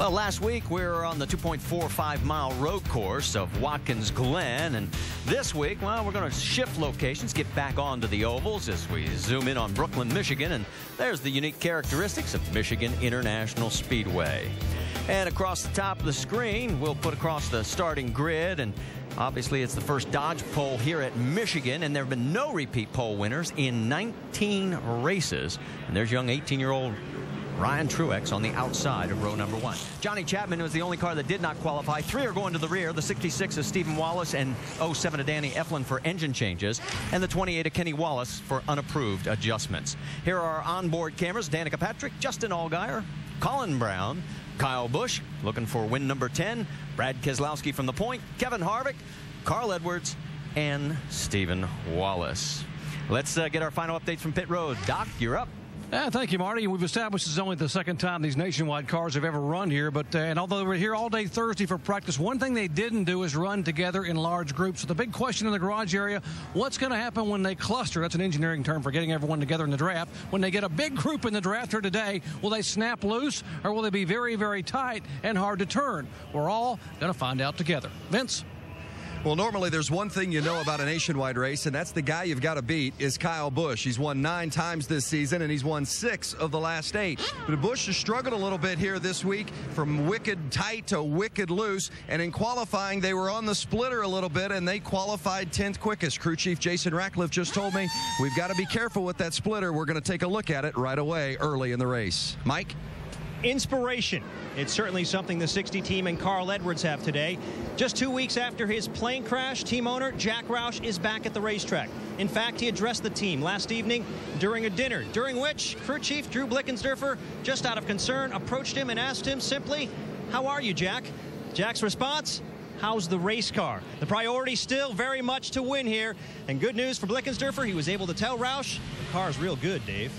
Well, last week we were on the 2.45-mile road course of Watkins Glen, and this week, well, we're going to shift locations, get back onto the ovals as we zoom in on Brooklyn, Michigan, and there's the unique characteristics of Michigan International Speedway. And across the top of the screen, we'll put across the starting grid, and obviously it's the first Dodge pole here at Michigan, and there have been no repeat pole winners in 19 races. And there's young 18-year-old Ryan Truex on the outside of row number 1. Johnny Chapman was the only car that did not qualify. 3 are going to the rear. The 66 of Stephen Wallace and 07 of Danny Eflin for engine changes, and the 28 of Kenny Wallace for unapproved adjustments. Here are our onboard cameras: Danica Patrick, Justin Allgaier, Colin Brown, Kyle Busch looking for win number 10, Brad Keselowski from the point, Kevin Harvick, Carl Edwards, and Stephen Wallace. Let's get our final updates from pit road. Doc, you're up. Thank you, Marty. We've established this is only the second time these nationwide cars have ever run here, but and although we're here all day Thursday for practice, one thing they didn't do is run together in large groups. So the big question in the garage area: what's going to happen when they cluster? That's an engineering term for getting everyone together in the draft. When they get a big group in the draft here today, will they snap loose, or will they be very, very tight and hard to turn? We're all going to find out together. Vince? Well, normally there's one thing you know about a nationwide race, and that's the guy you've got to beat is Kyle Busch. He's won 9 times this season, and he's won 6 of the last 8. But Busch has struggled a little bit here this week, from wicked tight to wicked loose. And in qualifying, they were on the splitter a little bit, and they qualified 10th quickest. Crew Chief Jason Ratcliffe just told me we've got to be careful with that splitter. We're going to take a look at it right away early in the race. Mike? Inspiration. It's certainly something the 60 team and Carl Edwards have today. Just 2 weeks after his plane crash, team owner Jack Roush is back at the racetrack. In fact, he addressed the team last evening during a dinner, during which crew chief Drew Blickensderfer, just out of concern, approached him and asked him simply, "How are you, Jack?" Jack's response: "How's the race car?" The priority still very much to win here. And good news for Blickensderfer, he was able to tell Roush, "The car's real good, Dave."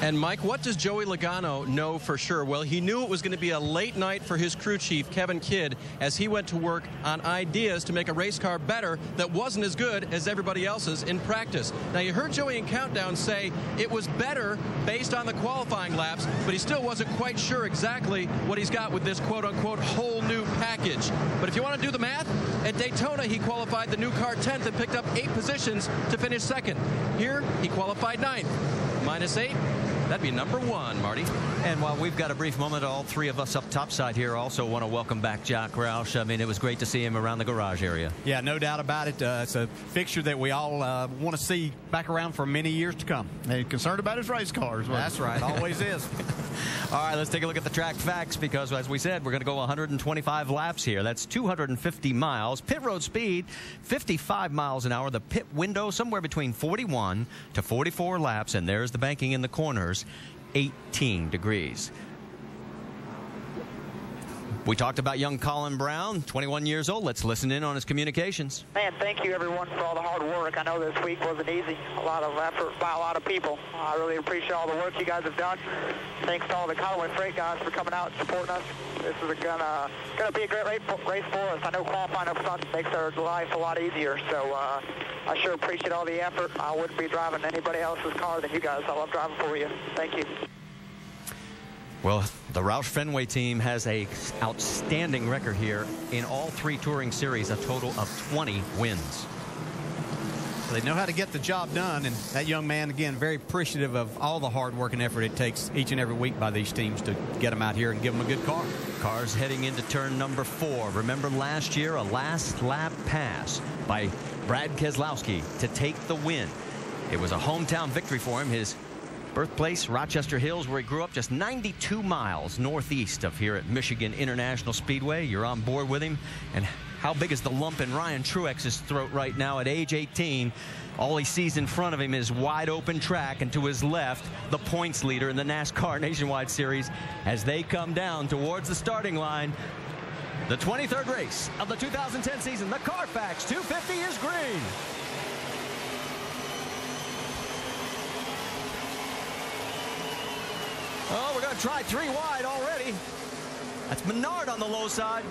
And Mike, what does Joey Logano know for sure? Well, he knew it was going to be a late night for his crew chief, Kevin Kidd, as he went to work on ideas to make a race car better that wasn't as good as everybody else's in practice. Now, you heard Joey in Countdown say it was better based on the qualifying laps, but he still wasn't quite sure exactly what he's got with this quote-unquote whole new package. But if you want to do the math, at Daytona, he qualified the new car 10th and picked up 8 positions to finish 2nd. Here, he qualified 9th. Minus 8. That'd be number 1, Marty. And while we've got a brief moment, all 3 of us up topside here also want to welcome back Jack Roush. I mean, it was great to see him around the garage area. Yeah, no doubt about it. It's a fixture that we all want to see back around for many years to come. And concerned about his race cars. That's right. Always is. All right, let's take a look at the track facts, because as we said, we're going to go 125 laps here. That's 250 miles. Pit road speed, 55 miles an hour. The pit window, somewhere between 41 to 44 laps. And there's the banking in the corners, 18 degrees. We talked about young Colin Brown, 21 years old. Let's listen in on his communications. Man, thank you, everyone, for all the hard work. I know this week wasn't easy. A lot of effort by a lot of people. I really appreciate all the work you guys have done. Thanks to all the Conway Freight guys for coming out and supporting us. This is gonna be a great race for us. I know qualifying up front makes our life a lot easier, so I sure appreciate all the effort. I wouldn't be driving anybody else's car than you guys. I love driving for you. Thank you. Well, the Roush Fenway team has an outstanding record here in all 3 touring series, a total of 20 wins. They know how to get the job done, and that young man, again, very appreciative of all the hard work and effort it takes each and every week by these teams to get them out here and give them a good car. Cars heading into turn number 4. Remember last year, a last lap pass by Brad Keselowski to take the win. It was a hometown victory for him. His birthplace, Rochester Hills, where he grew up, just 92 miles northeast of here at Michigan International Speedway. You're on board with him. And how big is the lump in Ryan Truex's throat right now at age 18? All he sees in front of him is wide open track, and to his left, the points leader in the NASCAR Nationwide Series as they come down towards the starting line. The 23rd race of the 2010 season, the Carfax 250 is green. Oh, we're going to try 3 wide already. That's Menard on the low side.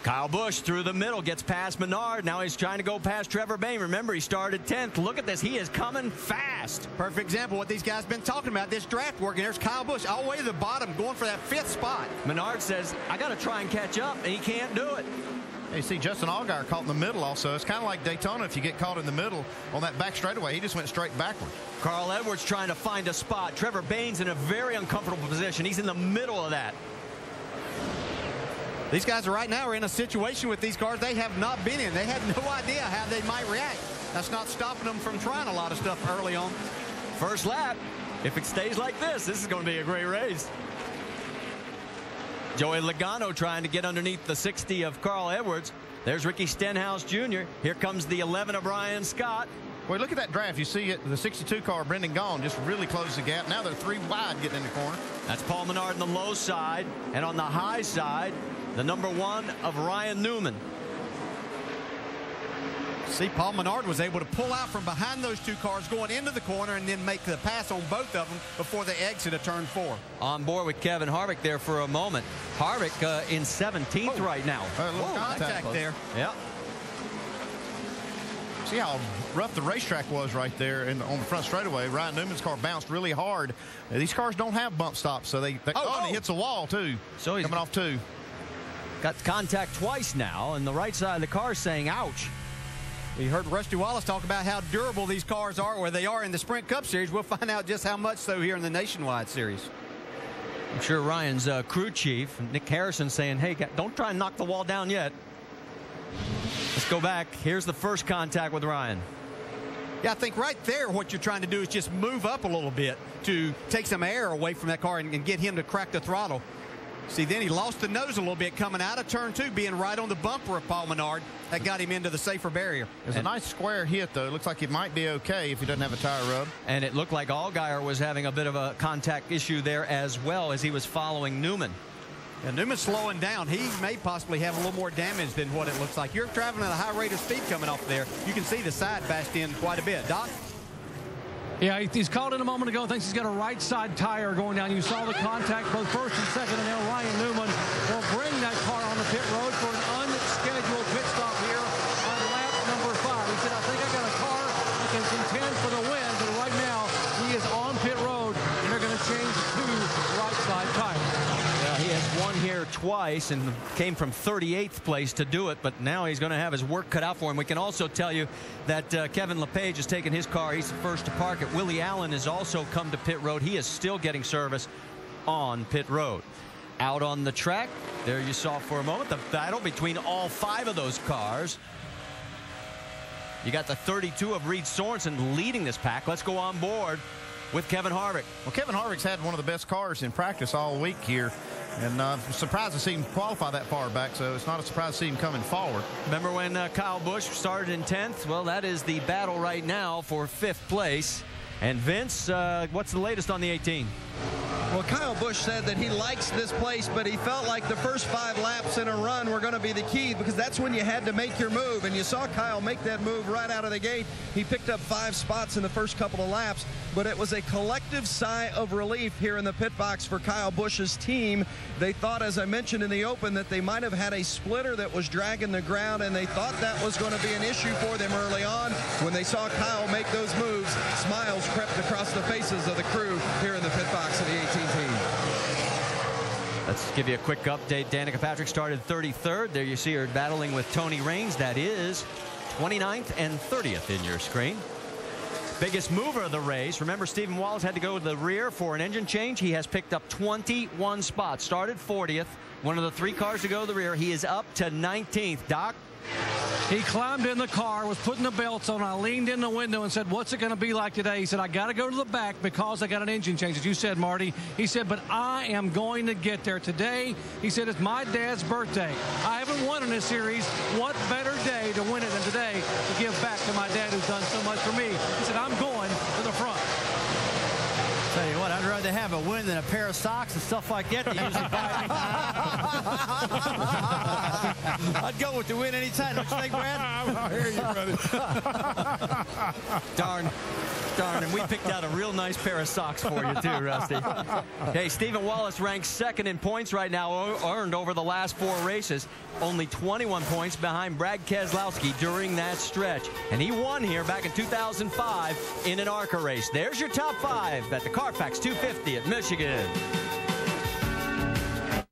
Kyle Busch through the middle, gets past Menard. Now he's trying to go past Trevor Bayne. Remember, he started 10th. Look at this. He is coming fast. Perfect example of what these guys been talking about, this draft work. And there's Kyle Busch all the way to the bottom going for that 5th spot. Menard says, I got to try and catch up, and he can't do it. You see Justin Allgaier caught in the middle also. It's kind of like Daytona. If you get caught in the middle on that back straightaway, he just went straight backward. Carl Edwards trying to find a spot. Trevor Bayne's in a very uncomfortable position. He's in the middle of that. These guys right now are in a situation with these cars they have not been in. They have no idea how they might react. That's not stopping them from trying a lot of stuff early on. First lap. If it stays like this is going to be a great race. Joey Logano trying to get underneath the 60 of Carl Edwards. There's Ricky Stenhouse Jr. Here comes the 11 of Ryan Scott. Well, look at that draft. You see it, the 62 car, Brendan Gaughan, just really closed the gap. Now they're 3 wide getting in the corner. That's Paul Menard on the low side. And on the high side, the number 1 of Ryan Newman. See, Paul Menard was able to pull out from behind those 2 cars going into the corner and then make the pass on both of them before they exit a turn 4. On board with Kevin Harvick there for a moment. Harvick in 17th right now. A little contact there. Yeah. See how rough the racetrack was right there on the front straightaway. Ryan Newman's car bounced really hard. These cars don't have bump stops, so and he hits a wall too. So he's coming off 2. Got contact twice now, and the right side of the car saying ouch. We heard Rusty Wallace talk about how durable these cars are, where they are in the Sprint Cup Series. We'll find out just how much so here in the Nationwide Series. I'm sure Ryan's crew chief, Nick Harrison, saying, hey, don't try and knock the wall down yet. Let's go back. Here's the first contact with Ryan. Yeah, I think right there what you're trying to do is just move up a little bit to take some air away from that car and get him to crack the throttle. See, then he lost the nose a little bit coming out of turn 2, being right on the bumper of Paul Menard. That got him into the safer barrier. It's a nice square hit, though. It looks like it might be okay if he doesn't have a tire rub. And it looked like Allgaier was having a bit of a contact issue there as well as he was following Newman. And Newman's slowing down. He may possibly have a little more damage than what it looks like. You're traveling at a high rate of speed coming off there. You can see the side bashed in quite a bit. Doc? Yeah, he's called in a moment ago. Thinks he's got a right side tire going down. You saw the contact both first and second, and now Ryan Newman will bring that car on the pit road for an unscheduled pit stop here on lap number 5. He said, I think I got a car that can contend for the win, but right now he is on pit road, and they're going to change to right side tire. He has won here twice and came from 38th place to do it, but now he's going to have his work cut out for him. We can also tell you that Kevin LePage has taken his car. He's the first to park it. Willie Allen has also come to pit road. He is still getting service on pit road. Out on the track, there you saw for a moment the battle between all 5 of those cars. You got the 32 of Reed Sorensen leading this pack. Let's go on board with Kevin Harvick. Well, Kevin Harvick's had one of the best cars in practice all week here. And I'm surprised to see him qualify that far back, so it's not a surprise to see him coming forward. Remember when Kyle Busch started in 10th? Well, that is the battle right now for 5th place. And Vince, what's the latest on the 18? Well, Kyle Busch said that he likes this place, but he felt like the first 5 laps in a run were going to be the key because that's when you had to make your move. And you saw Kyle make that move right out of the gate. He picked up 5 spots in the first couple of laps, but it was a collective sigh of relief here in the pit box for Kyle Busch's team. They thought, as I mentioned in the open, that they might have had a splitter that was dragging the ground, and they thought that was going to be an issue for them early on. When they saw Kyle make those moves, smiles crept across the faces of the crew here in the pit box of the 18 team. Let's give you a quick update. Danica Patrick started 33rd. There you see her battling with Tony Raines. That is 29th and 30th in your screen. Biggest mover of the race. Remember, Stephen Wallace had to go to the rear for an engine change. He has picked up 21 spots. Started 40th. One of the 3 cars to go to the rear. He is up to 19th. Doc? He climbed in the car, was putting the belts on. I leaned in the window and said, what's it going to be like today? He said, I got to go to the back because I got an engine change, as you said, Marty. He said, but I am going to get there today. He said, it's my dad's birthday. I haven't won in this series. What better day to win it than today to give back to my dad who's done so much for me? He said, I'm going to the front. Tell you what, I'd rather have a win than a pair of socks and stuff like that. I'd go with the win anytime. Don't you think, Brad? I hear you, buddy. Darn, and we picked out a real nice pair of socks for you too, Rusty. Hey, Stephen Wallace ranks second in points right now, earned over the last 4 races. Only 21 points behind Brad Keselowski during that stretch. And he won here back in 2005 in an ARCA race. There's your top 5 at the Carfax 250 at Michigan.